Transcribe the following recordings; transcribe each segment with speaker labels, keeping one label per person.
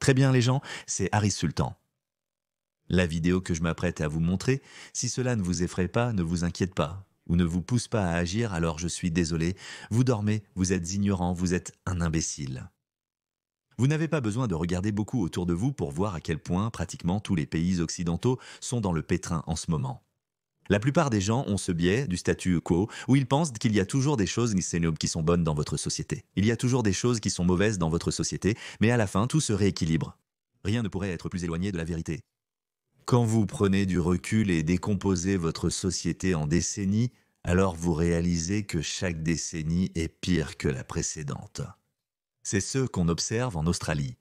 Speaker 1: Très bien les gens, c'est Harris Sultan. La vidéo que je m'apprête à vous montrer, si cela ne vous effraie pas, ne vous inquiète pas, ou ne vous pousse pas à agir, alors je suis désolé, vous dormez, vous êtes ignorant, vous êtes un imbécile. Vous n'avez pas besoin de regarder beaucoup autour de vous pour voir à quel point pratiquement tous les pays occidentaux sont dans le pétrin en ce moment. La plupart des gens ont ce biais du statu quo où ils pensent qu'il y a toujours des choses qui sont bonnes dans votre société. Il y a toujours des choses qui sont mauvaises dans votre société, mais à la fin, tout se rééquilibre. Rien ne pourrait être plus éloigné de la vérité. Quand vous prenez du recul et décomposez votre société en décennies, alors vous réalisez que chaque décennie est pire que la précédente. C'est ce qu'on observe en Australie.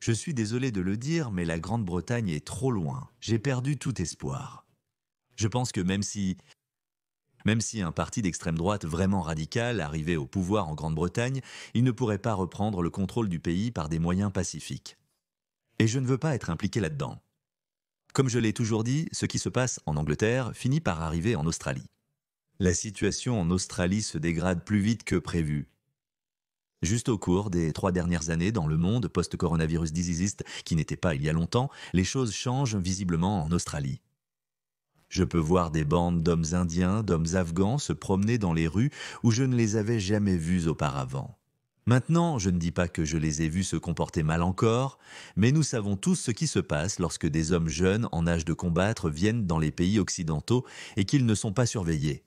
Speaker 1: Je suis désolé de le dire, mais la Grande-Bretagne est trop loin. J'ai perdu tout espoir. Je pense que même si un parti d'extrême droite vraiment radical arrivait au pouvoir en Grande-Bretagne, il ne pourrait pas reprendre le contrôle du pays par des moyens pacifiques. Et je ne veux pas être impliqué là-dedans. Comme je l'ai toujours dit, ce qui se passe en Angleterre finit par arriver en Australie. La situation en Australie se dégrade plus vite que prévu. Juste au cours des 3 dernières années dans le monde post-coronavirus diseasiste, qui n'était pas il y a longtemps, les choses changent visiblement en Australie. Je peux voir des bandes d'hommes indiens, d'hommes afghans se promener dans les rues où je ne les avais jamais vus auparavant. Maintenant, je ne dis pas que je les ai vus se comporter mal encore, mais nous savons tous ce qui se passe lorsque des hommes jeunes en âge de combattre viennent dans les pays occidentaux et qu'ils ne sont pas surveillés.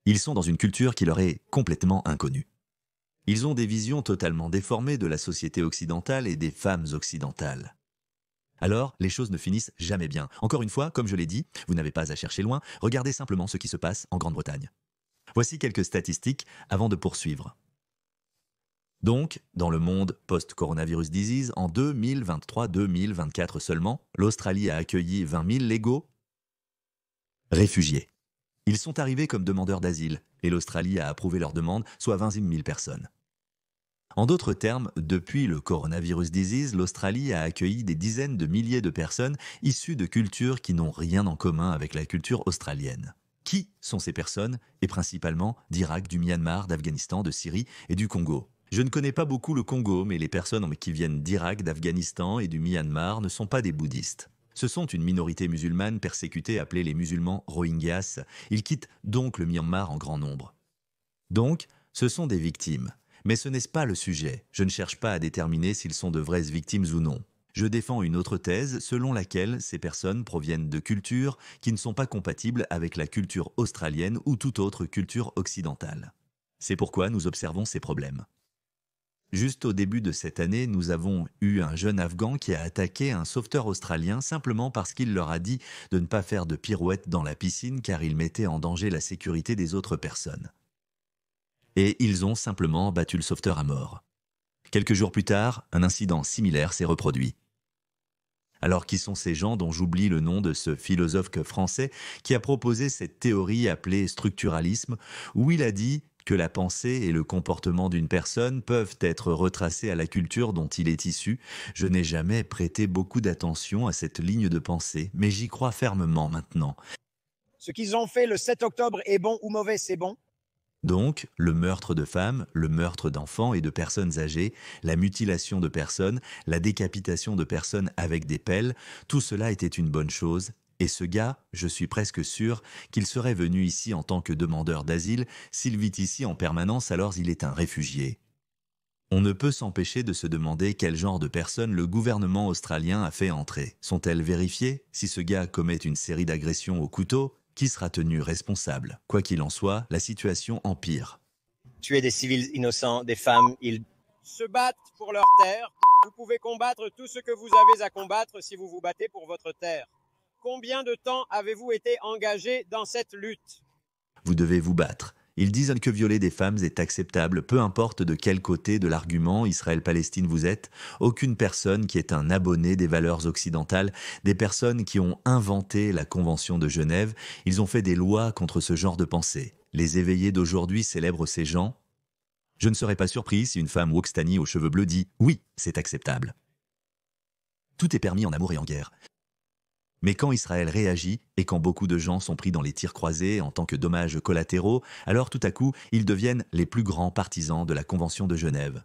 Speaker 1: Ils sont dans une culture qui leur est complètement inconnue. Ils ont des visions totalement déformées de la société occidentale et des femmes occidentales. Alors, les choses ne finissent jamais bien. Encore une fois, comme je l'ai dit, vous n'avez pas à chercher loin, regardez simplement ce qui se passe en Grande-Bretagne. Voici quelques statistiques avant de poursuivre. Donc, dans le monde post-coronavirus disease, en 2023-2024 seulement, l'Australie a accueilli 20 000 légaux réfugiés. Ils sont arrivés comme demandeurs d'asile, et l'Australie a approuvé leur demande, soit 20 000 personnes. En d'autres termes, depuis le coronavirus disease, l'Australie a accueilli des dizaines de milliers de personnes issues de cultures qui n'ont rien en commun avec la culture australienne. Qui sont ces personnes? Et principalement d'Irak, du Myanmar, d'Afghanistan, de Syrie et du Congo. Je ne connais pas beaucoup le Congo, mais les personnes qui viennent d'Irak, d'Afghanistan et du Myanmar ne sont pas des bouddhistes. Ce sont une minorité musulmane persécutée appelée les musulmans Rohingyas. Ils quittent donc le Myanmar en grand nombre. Donc, ce sont des victimes. Mais ce n'est pas le sujet. Je ne cherche pas à déterminer s'ils sont de vraies victimes ou non. Je défends une autre thèse selon laquelle ces personnes proviennent de cultures qui ne sont pas compatibles avec la culture australienne ou toute autre culture occidentale. C'est pourquoi nous observons ces problèmes. Juste au début de cette année, nous avons eu un jeune Afghan qui a attaqué un sauveteur australien simplement parce qu'il leur a dit de ne pas faire de pirouettes dans la piscine car il mettait en danger la sécurité des autres personnes. Et ils ont simplement battu le sauveteur à mort. Quelques jours plus tard, un incident similaire s'est reproduit. Alors qui sont ces gens dont j'oublie le nom de ce philosophe français qui a proposé cette théorie appelée structuralisme, où il a dit que la pensée et le comportement d'une personne peuvent être retracés à la culture dont il est issu. Je n'ai jamais prêté beaucoup d'attention à cette ligne de pensée, mais j'y crois fermement maintenant.
Speaker 2: Ce qu'ils ont fait le 7 octobre est bon ou mauvais, c'est bon.
Speaker 1: Donc, le meurtre de femmes, le meurtre d'enfants et de personnes âgées, la mutilation de personnes, la décapitation de personnes avec des pelles, tout cela était une bonne chose. Et ce gars, je suis presque sûr qu'il serait venu ici en tant que demandeur d'asile. S'il vit ici en permanence, alors il est un réfugié. On ne peut s'empêcher de se demander quel genre de personnes le gouvernement australien a fait entrer. Sont-elles vérifiées? Si ce gars commet une série d'agressions au couteau, qui sera tenu responsable? Quoi qu'il en soit, la situation empire.
Speaker 2: Tuer des civils innocents, des femmes, ils se battent pour leur terre. Vous pouvez combattre tout ce que vous avez à combattre si vous vous battez pour votre terre. Combien de temps avez-vous été engagé dans cette lutte?
Speaker 1: Vous devez vous battre. Ils disent que violer des femmes est acceptable, peu importe de quel côté de l'argument Israël-Palestine vous êtes. Aucune personne qui est un abonné des valeurs occidentales, des personnes qui ont inventé la Convention de Genève, ils ont fait des lois contre ce genre de pensée. Les éveillés d'aujourd'hui célèbrent ces gens. Je ne serais pas surpris si une femme wokstani aux cheveux bleus dit « Oui, c'est acceptable ». Tout est permis en amour et en guerre. Mais quand Israël réagit et quand beaucoup de gens sont pris dans les tirs croisés en tant que dommages collatéraux, alors tout à coup, ils deviennent les plus grands partisans de la Convention de Genève.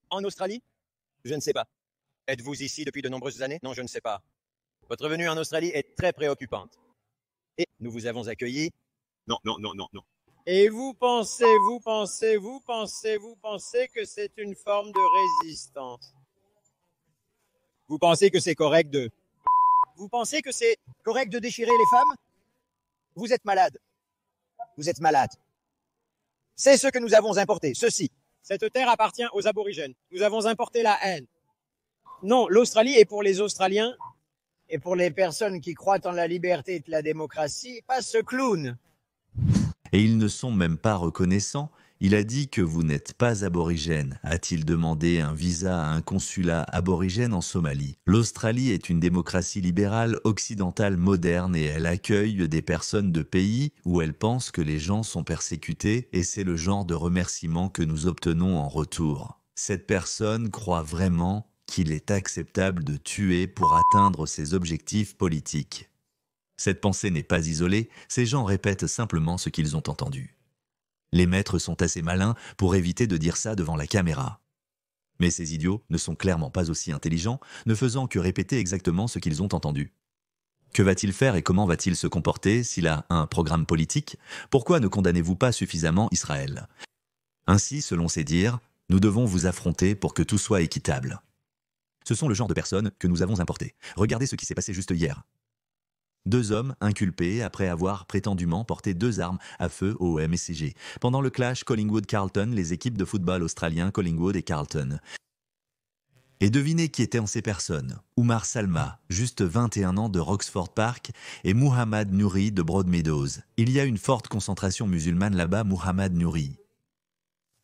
Speaker 2: En Australie? Je ne sais pas. Êtes-vous ici depuis de nombreuses années? Non, je ne sais pas. Votre venue en Australie est très préoccupante. Et nous vous avons accueilli. Non, non, non, non, non. Et vous pensez que c'est une forme de résistance. Vous pensez que c'est correct de... Vous pensez que c'est correct de déchirer les femmes? Vous êtes malade. Vous êtes malade. C'est ce que nous avons importé, ceci. Cette terre appartient aux aborigènes. Nous avons importé la haine. Non, l'Australie est pour les Australiens et pour les personnes qui croient en la liberté et la démocratie, pas ce clown.
Speaker 1: Et ils ne sont même pas reconnaissants. Il a dit que vous n'êtes pas aborigène. A-t-il demandé un visa à un consulat aborigène en Somalie? L'Australie est une démocratie libérale occidentale moderne et elle accueille des personnes de pays où elle pense que les gens sont persécutés et c'est le genre de remerciement que nous obtenons en retour. Cette personne croit vraiment qu'il est acceptable de tuer pour atteindre ses objectifs politiques. Cette pensée n'est pas isolée, ces gens répètent simplement ce qu'ils ont entendu. Les maîtres sont assez malins pour éviter de dire ça devant la caméra. Mais ces idiots ne sont clairement pas aussi intelligents, ne faisant que répéter exactement ce qu'ils ont entendu. Que va-t-il faire et comment va-t-il se comporter s'il a un programme politique? Pourquoi ne condamnez-vous pas suffisamment Israël? Ainsi, selon ses dires, nous devons vous affronter pour que tout soit équitable. Ce sont le genre de personnes que nous avons importées. Regardez ce qui s'est passé juste hier. 2 hommes inculpés après avoir prétendument porté 2 armes à feu au MSCG. Pendant le clash Collingwood-Carlton, les équipes de football australiens Collingwood et Carlton. Et devinez qui étaient en ces personnes. Oumar Salma, juste 21 ans de Roxford Park, et Muhammad Nouri de Broadmeadows. Il y a une forte concentration musulmane là-bas, Muhammad Nouri.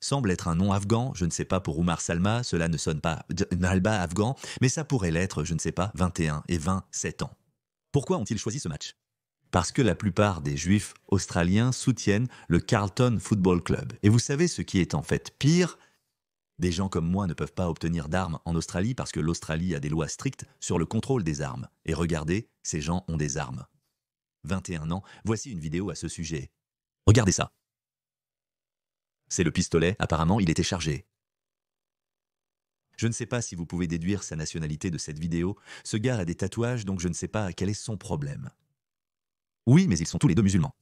Speaker 1: Semble être un nom afghan, je ne sais pas pour Oumar Salma, cela ne sonne pas Nalba afghan, mais ça pourrait l'être, je ne sais pas, 21 et 27 ans. Pourquoi ont-ils choisi ce match? Parce que la plupart des juifs australiens soutiennent le Carlton Football Club. Et vous savez ce qui est en fait pire? Des gens comme moi ne peuvent pas obtenir d'armes en Australie parce que l'Australie a des lois strictes sur le contrôle des armes. Et regardez, ces gens ont des armes. 21 ans, voici une vidéo à ce sujet. Regardez ça. C'est le pistolet, apparemment il était chargé. Je ne sais pas si vous pouvez déduire sa nationalité de cette vidéo. Ce gars a des tatouages, donc je ne sais pas quel est son problème. Oui, mais ils sont tous les deux musulmans.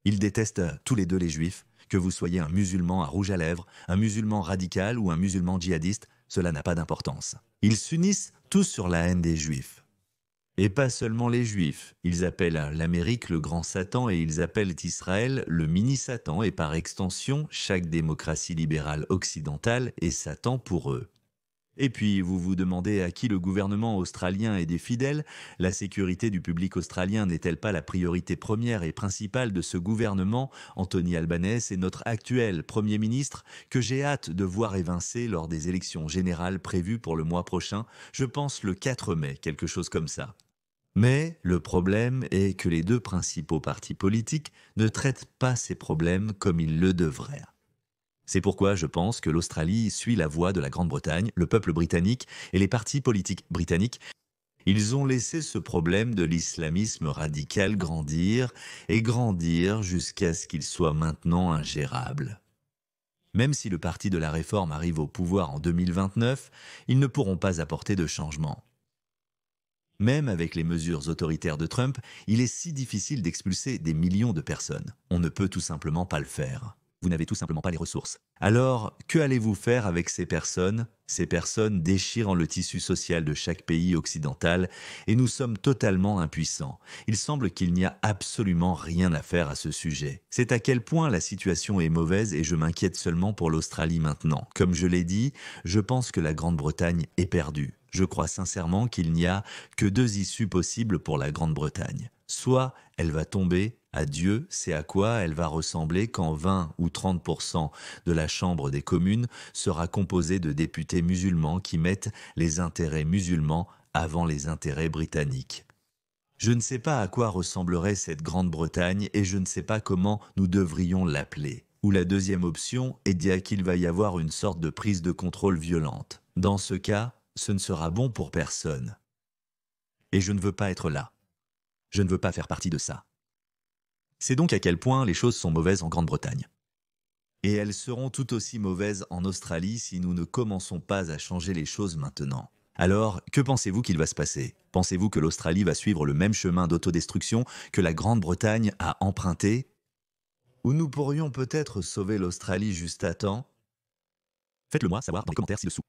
Speaker 1: Ils détestent tous les deux les juifs. Que vous soyez un musulman à rouge à lèvres, un musulman radical ou un musulman djihadiste, cela n'a pas d'importance. Ils s'unissent tous sur la haine des juifs. Et pas seulement les juifs. Ils appellent l'Amérique le grand Satan et ils appellent Israël le mini-Satan et par extension, chaque démocratie libérale occidentale est Satan pour eux. Et puis, vous vous demandez à qui le gouvernement australien est des fidèles? La sécurité du public australien n'est-elle pas la priorité première et principale de ce gouvernement? Anthony Albanese est notre actuel Premier ministre, que j'ai hâte de voir évincer lors des élections générales prévues pour le mois prochain, je pense le 4 mai, quelque chose comme ça. Mais le problème est que les 2 principaux partis politiques ne traitent pas ces problèmes comme ils le devraient. C'est pourquoi je pense que l'Australie suit la voie de la Grande-Bretagne, le peuple britannique et les partis politiques britanniques. Ils ont laissé ce problème de l'islamisme radical grandir et grandir jusqu'à ce qu'il soit maintenant ingérable. Même si le parti de la réforme arrive au pouvoir en 2029, ils ne pourront pas apporter de changement. Même avec les mesures autoritaires de Trump, il est si difficile d'expulser des millions de personnes. On ne peut tout simplement pas le faire. Vous n'avez tout simplement pas les ressources. Alors, que allez-vous faire avec ces personnes? Ces personnes déchirant le tissu social de chaque pays occidental et nous sommes totalement impuissants. Il semble qu'il n'y a absolument rien à faire à ce sujet. C'est à quel point la situation est mauvaise et je m'inquiète seulement pour l'Australie maintenant. Comme je l'ai dit, je pense que la Grande-Bretagne est perdue. Je crois sincèrement qu'il n'y a que 2 issues possibles pour la Grande-Bretagne. Soit elle va tomber, adieu, c'est à quoi elle va ressembler quand 20 ou 30% de la Chambre des communes sera composée de députés musulmans qui mettent les intérêts musulmans avant les intérêts britanniques. Je ne sais pas à quoi ressemblerait cette Grande-Bretagne et je ne sais pas comment nous devrions l'appeler. Ou la deuxième option est dire qu'il va y avoir une sorte de prise de contrôle violente. Dans ce cas, ce ne sera bon pour personne. Et je ne veux pas être là. Je ne veux pas faire partie de ça. C'est donc à quel point les choses sont mauvaises en Grande-Bretagne. Et elles seront tout aussi mauvaises en Australie si nous ne commençons pas à changer les choses maintenant. Alors, que pensez-vous qu'il va se passer? Pensez-vous que l'Australie va suivre le même chemin d'autodestruction que la Grande-Bretagne a emprunté? Ou nous pourrions peut-être sauver l'Australie juste à temps? Faites-le moi savoir dans les commentaires ci-dessous.